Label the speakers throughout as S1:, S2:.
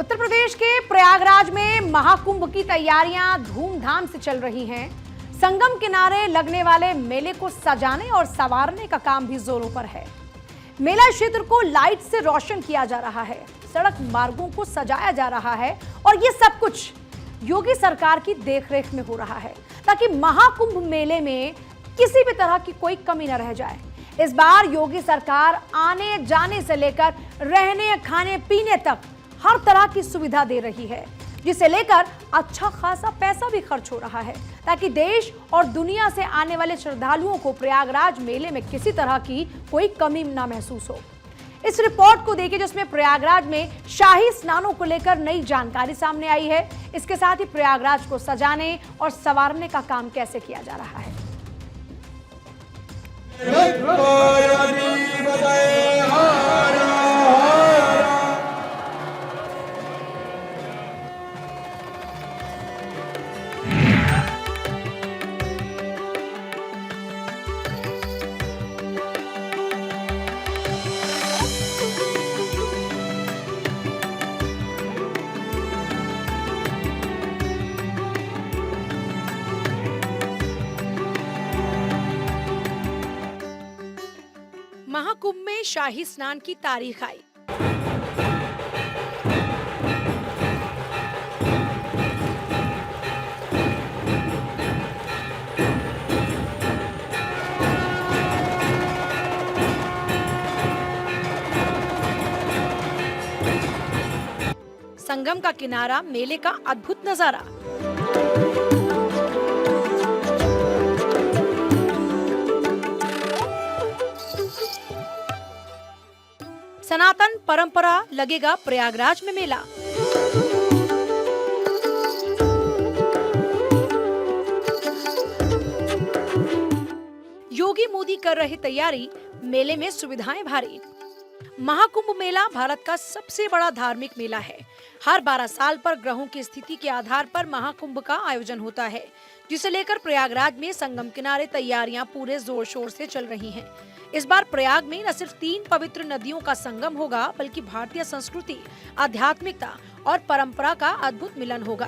S1: उत्तर प्रदेश के प्रयागराज में महाकुंभ की तैयारियां धूमधाम से चल रही हैं। संगम किनारे लगने वाले मेले को सजाने और संवारने का काम भी जोरों पर है। मेला क्षेत्र को लाइट से रोशन किया जा रहा है, सड़क मार्गों को सजाया जा रहा है और ये सब कुछ योगी सरकार की देखरेख में हो रहा है ताकि महाकुंभ मेले में किसी भी तरह की कोई कमी न रह जाए। इस बार योगी सरकार आने जाने से लेकर रहने खाने पीने तक हर तरह की सुविधा दे रही है, जिसे लेकर अच्छा खासा पैसा भी खर्च हो रहा है ताकि देश और दुनिया से आने वाले श्रद्धालुओं को प्रयागराज मेले में किसी तरह की कोई कमी ना महसूस हो। इस रिपोर्ट को देखिए जिसमें प्रयागराज में शाही स्नानों को लेकर नई जानकारी सामने आई है। इसके साथ ही प्रयागराज को सजाने और संवारने का काम कैसे किया जा रहा है। महाकुंभ में शाही स्नान की तारीख आई। संगम का किनारा, मेले का अद्भुत नजारा। सनातन परंपरा लगेगा प्रयागराज में मेला। योगी मोदी कर रहे तैयारी, मेले में सुविधाएं भारी। महाकुंभ मेला भारत का सबसे बड़ा धार्मिक मेला है। हर 12 साल पर ग्रहों की स्थिति के आधार पर महाकुंभ का आयोजन होता है, जिसे लेकर प्रयागराज में संगम किनारे तैयारियां पूरे जोर शोर से चल रही हैं। इस बार प्रयाग में न सिर्फ 3 पवित्र नदियों का संगम होगा, बल्कि भारतीय संस्कृति, आध्यात्मिकता और परंपरा का अद्भुत मिलन होगा।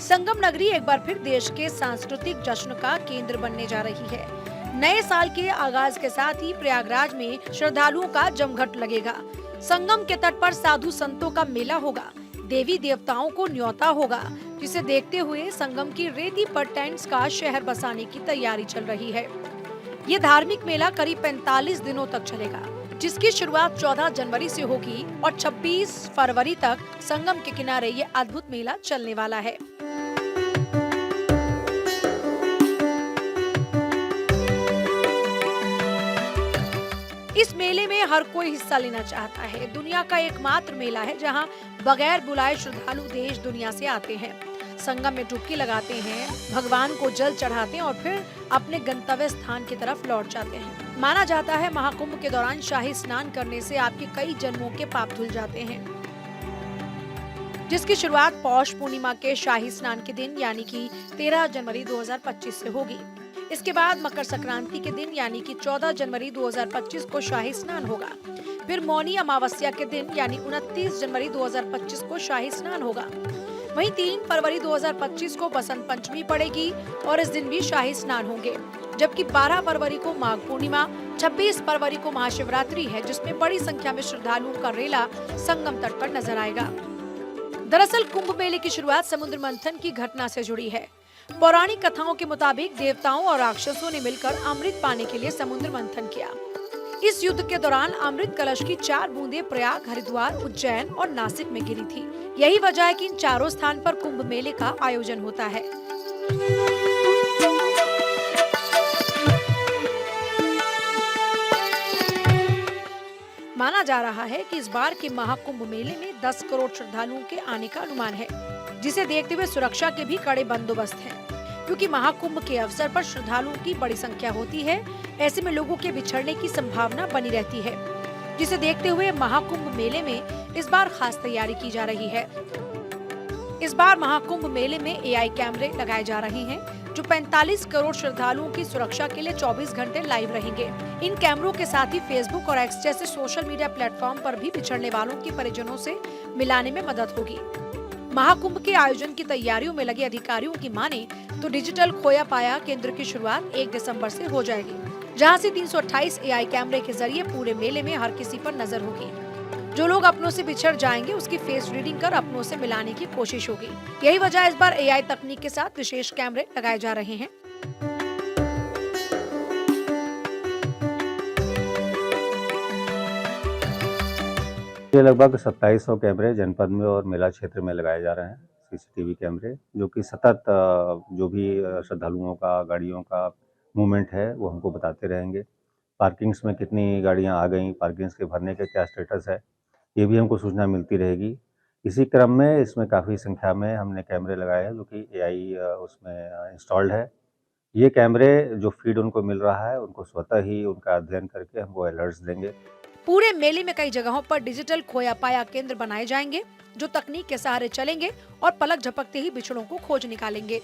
S1: संगम नगरी एक बार फिर देश के सांस्कृतिक जश्न का केंद्र बनने जा रही है। नए साल के आगाज के साथ ही प्रयागराज में श्रद्धालुओं का जमघट लगेगा। संगम के तट पर साधु संतों का मेला होगा, देवी देवताओं को न्योता होगा, जिसे देखते हुए संगम की रेती पर टेंट्स का शहर बसाने की तैयारी चल रही है। ये धार्मिक मेला करीब 45 दिनों तक चलेगा, जिसकी शुरुआत 14 जनवरी से होगी और 26 फरवरी तक संगम के किनारे ये अद्भुत मेला चलने वाला है। इस मेले में हर कोई हिस्सा लेना चाहता है। दुनिया का एकमात्र मेला है जहां बगैर बुलाए श्रद्धालु देश दुनिया से आते हैं, संगम में डुबकी लगाते हैं, भगवान को जल चढ़ाते हैं और फिर अपने गंतव्य स्थान की तरफ लौट जाते हैं। माना जाता है महाकुंभ के दौरान शाही स्नान करने से आपके कई जन्मों के पाप धुल जाते हैं, जिसकी शुरुआत पौष पूर्णिमा के शाही स्नान के दिन यानी कि 13 जनवरी 2025 से होगी। इसके बाद मकर संक्रांति के दिन यानी कि 14 जनवरी 2025 को शाही स्नान होगा। फिर मौनी अमावस्या के दिन यानी 29 जनवरी 2025 को शाही स्नान होगा। वहीं 3 फरवरी 2025 को बसंत पंचमी पड़ेगी और इस दिन भी शाही स्नान होंगे, जबकि 12 फरवरी को माघ पूर्णिमा, 26 फरवरी को महाशिवरात्रि है, जिसमें बड़ी संख्या में श्रद्धालुओं का रेला संगम तट पर नजर आएगा। दरअसल कुंभ मेले की शुरुआत समुद्र मंथन की घटना से जुड़ी है। पौराणिक कथाओं के मुताबिक देवताओं और राक्षसों ने मिलकर अमृत पाने के लिए समुद्र मंथन किया। इस युद्ध के दौरान अमृत कलश की 4 बूंदें प्रयाग, हरिद्वार, उज्जैन और नासिक में गिरी थी। यही वजह है कि इन चारों स्थान पर कुंभ मेले का आयोजन होता है। माना जा रहा है कि इस बार के महाकुंभ मेले में 10 करोड़ श्रद्धालुओं के आने का अनुमान है, जिसे देखते हुए सुरक्षा के भी कड़े बंदोबस्त हैं। क्योंकि महाकुंभ के अवसर पर श्रद्धालुओं की बड़ी संख्या होती है, ऐसे में लोगों के बिछड़ने की संभावना बनी रहती है, जिसे देखते हुए महाकुंभ मेले में इस बार खास तैयारी की जा रही है। इस बार महाकुंभ मेले में एआई कैमरे लगाए जा रहे हैं जो 45 करोड़ श्रद्धालुओं की सुरक्षा के लिए 24 घंटे लाइव रहेंगे। इन कैमरों के साथ ही फेसबुक और एक्स जैसे सोशल मीडिया प्लेटफॉर्म पर भी बिछड़ने वालों के परिजनों से मिलाने में मदद होगी। महाकुंभ के आयोजन की तैयारियों में लगे अधिकारियों की माने तो डिजिटल खोया पाया केंद्र की शुरुआत 1 दिसंबर से हो जाएगी, जहां से 328 एआई कैमरे के जरिए पूरे मेले में हर किसी पर नजर होगी। जो लोग अपनों से बिछड़ जाएंगे उसकी फेस रीडिंग कर अपनों से मिलाने की कोशिश होगी। यही वजह इस बार एआई तकनीक के साथ विशेष कैमरे लगाए जा रहे हैं।
S2: ये लगभग 2700 कैमरे जनपद में और मेला क्षेत्र में लगाए जा रहे हैं, सीसीटीवी कैमरे, जो कि सतत जो भी श्रद्धालुओं का, गाड़ियों का मूवमेंट है वो हमको बताते रहेंगे। पार्किंग्स में कितनी गाड़ियां आ गई, पार्किंग्स के भरने का क्या स्टेटस है, ये भी हमको सूचना मिलती रहेगी। इसी क्रम में इसमें काफ़ी संख्या में हमने कैमरे लगाए हैं जो कि एआई उसमें इंस्टॉल्ड है। ये कैमरे जो फीड उनको मिल रहा है उनको स्वतः ही उनका अध्ययन करके हमको अलर्ट्स देंगे।
S1: पूरे मेले में कई जगहों पर डिजिटल खोया पाया केंद्र बनाए जाएंगे जो तकनीक के सहारे चलेंगे और पलक झपकते ही बिछड़ों को खोज निकालेंगे।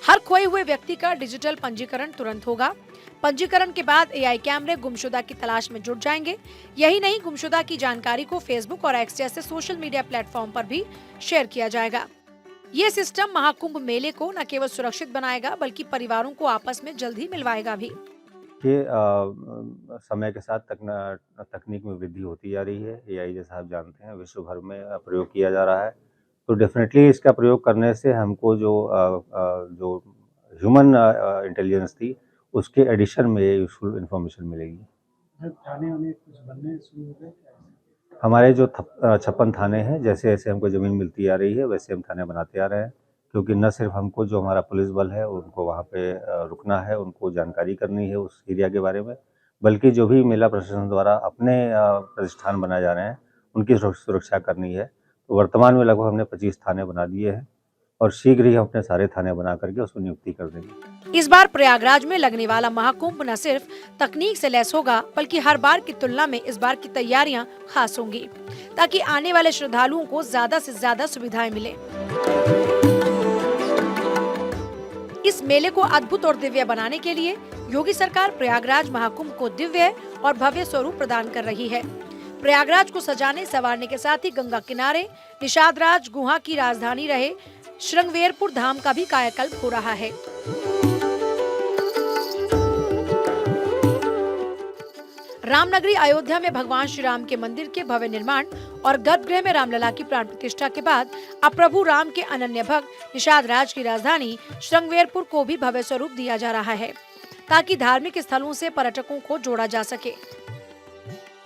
S1: हर खोए हुए व्यक्ति का डिजिटल पंजीकरण तुरंत होगा। पंजीकरण के बाद एआई कैमरे गुमशुदा की तलाश में जुट जाएंगे। यही नहीं, गुमशुदा की जानकारी को फेसबुक और एक्स जैसे सोशल मीडिया प्लेटफॉर्म पर भी शेयर किया जाएगा। ये सिस्टम महाकुंभ मेले को न केवल सुरक्षित बनाएगा बल्कि परिवारों को आपस में जल्द ही मिलवाएगा भी।
S2: ये समय के साथ तकनीक में वृद्धि होती जा रही है। एआई जैसा आप जानते हैं विश्व भर में प्रयोग किया जा रहा है, तो डेफिनेटली इसका प्रयोग करने से हमको जो ह्यूमन इंटेलिजेंस थी उसके एडिशन में यूजफुल इंफॉर्मेशन मिलेगी।
S3: थाने वाने कुछ बनने शुरू हो गए?
S2: हमारे जो 56 थाने हैं, जैसे जैसे हमको ज़मीन मिलती आ रही है वैसे हम थाने बनाते आ रहे हैं, क्योंकि न सिर्फ हमको जो हमारा पुलिस बल है उनको वहाँ पे रुकना है, उनको जानकारी करनी है उस एरिया के बारे में, बल्कि जो भी मेला प्रशासन द्वारा अपने प्रतिष्ठान बनाए जा रहे हैं उनकी सुरक्षा करनी है। तो वर्तमान में लगभग हमने 25 थाने बना दिए हैं और शीघ्र ही हम अपने सारे थाने बना करके उसको नियुक्ति कर देंगे।
S1: इस बार प्रयागराज में लगने वाला महाकुंभ न सिर्फ तकनीक से लैस होगा बल्कि हर बार की तुलना में इस बार की तैयारियां खास होंगी, ताकि आने वाले श्रद्धालुओं को ज्यादा से ज्यादा सुविधाएं मिले। इस मेले को अद्भुत और दिव्य बनाने के लिए योगी सरकार प्रयागराज महाकुंभ को दिव्य और भव्य स्वरूप प्रदान कर रही है। प्रयागराज को सजाने संवारने के साथ ही गंगा किनारे निषादराज गुहा की राजधानी रहे श्रृंगवेरपुर धाम का भी कायाकल्प हो रहा है। रामनगरी अयोध्या में भगवान श्री राम के मंदिर के भव्य निर्माण और गर्भगृह में रामलला की प्राण प्रतिष्ठा के बाद अब प्रभु राम के अनन्य भक्त निषादराज की राजधानी श्रृंगवेरपुर को भी भव्य स्वरूप दिया जा रहा है, ताकि धार्मिक स्थलों से पर्यटकों को जोड़ा जा सके।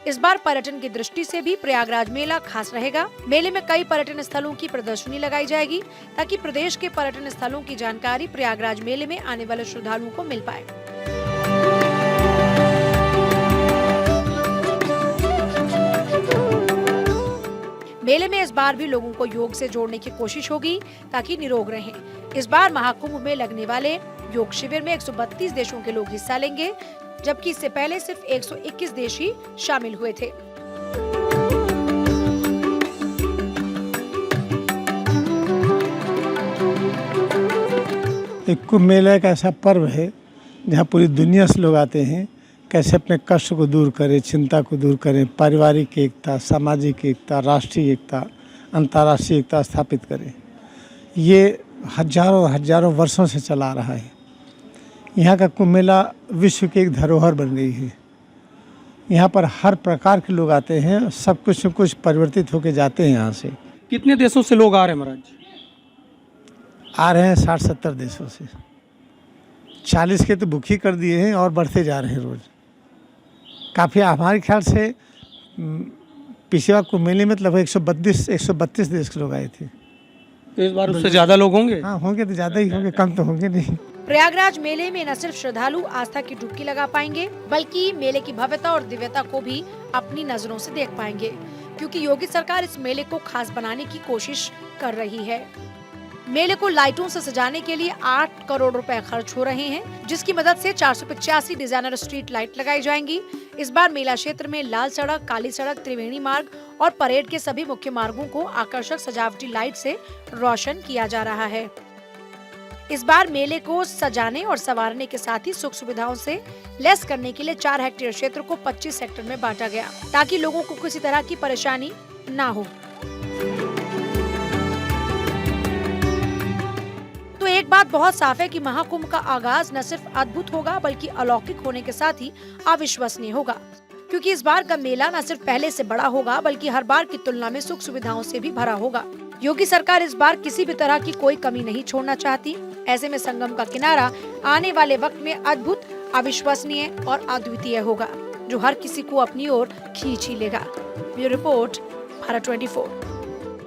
S1: इस बार पर्यटन की दृष्टि से भी प्रयागराज मेला खास रहेगा। मेले में कई पर्यटन स्थलों की प्रदर्शनी लगाई जाएगी, ताकि प्रदेश के पर्यटन स्थलों की जानकारी प्रयागराज मेले में आने वाले श्रद्धालुओं को मिल पाए। मेले में इस बार भी लोगों को योग से जोड़ने की कोशिश होगी ताकि निरोग रहें। इस बार महाकुंभ में लगने वाले योग शिविर में 132 देशों के लोग हिस्सा लेंगे, जबकि इससे पहले सिर्फ 121 देश ही शामिल हुए थे।
S3: कुंभ मेला एक ऐसा पर्व है जहाँ पूरी दुनिया से लोग आते हैं, कैसे अपने कष्ट को दूर करें, चिंता को दूर करें, पारिवारिक एकता, सामाजिक एकता, राष्ट्रीय एकता, अंतर्राष्ट्रीय एकता स्थापित करें। ये हजारों वर्षों से चला रहा है। यहाँ का कुंभ मेला विश्व की एक धरोहर बन गई है। यहाँ पर हर प्रकार के लोग आते हैं, सब कुछ न कुछ परिवर्तित होकर जाते हैं यहाँ से।
S4: कितने देशों से लोग आ रहे हैं महाराज?
S3: आ रहे हैं 60-70 देशों से। 40 के तो बुक ही कर दिए हैं और बढ़ते जा रहे हैं रोज। काफ़ी हमारे ख्याल से पिछले बार कुंभ मेले में मतलब 132 देश के लोग आए थे।
S4: तो इस बार उससे ज्यादा लोग होंगे?
S3: हाँ होंगे, तो ज़्यादा ही होंगे, कम तो होंगे नहीं।
S1: प्रयागराज मेले में न सिर्फ श्रद्धालु आस्था की डुबकी लगा पाएंगे बल्कि मेले की भव्यता और दिव्यता को भी अपनी नजरों से देख पाएंगे, क्योंकि योगी सरकार इस मेले को खास बनाने की कोशिश कर रही है। मेले को लाइटों से सजाने के लिए 8 करोड़ रुपए खर्च हो रहे हैं, जिसकी मदद से 485 डिजाइनर स्ट्रीट लाइट लगाई जाएंगी। इस बार मेला क्षेत्र में लाल सड़क, काली सड़क, त्रिवेणी मार्ग और परेड के सभी मुख्य मार्गों को आकर्षक सजावटी लाइट से रोशन किया जा रहा है। इस बार मेले को सजाने और संवारने के साथ ही सुख सुविधाओं से लैस करने के लिए 4 हेक्टेयर क्षेत्र को 25 सेक्टर में बांटा गया, ताकि लोगों को किसी तरह की परेशानी ना हो। तो एक बात बहुत साफ है कि महाकुंभ का आगाज न सिर्फ अद्भुत होगा बल्कि अलौकिक होने के साथ ही अविश्वसनीय होगा, क्योंकि इस बार का मेला न सिर्फ पहले से बड़ा होगा बल्कि हर बार की तुलना में सुख सुविधाओं से भी भरा होगा। योगी सरकार इस बार किसी भी तरह की कोई कमी नहीं छोड़ना चाहती। ऐसे में संगम का किनारा आने वाले वक्त में अद्भुत, अविश्वसनीय और अद्वितीय होगा, जो हर किसी को अपनी ओर खींच ही लेगा। Bureau report, Bharat 24।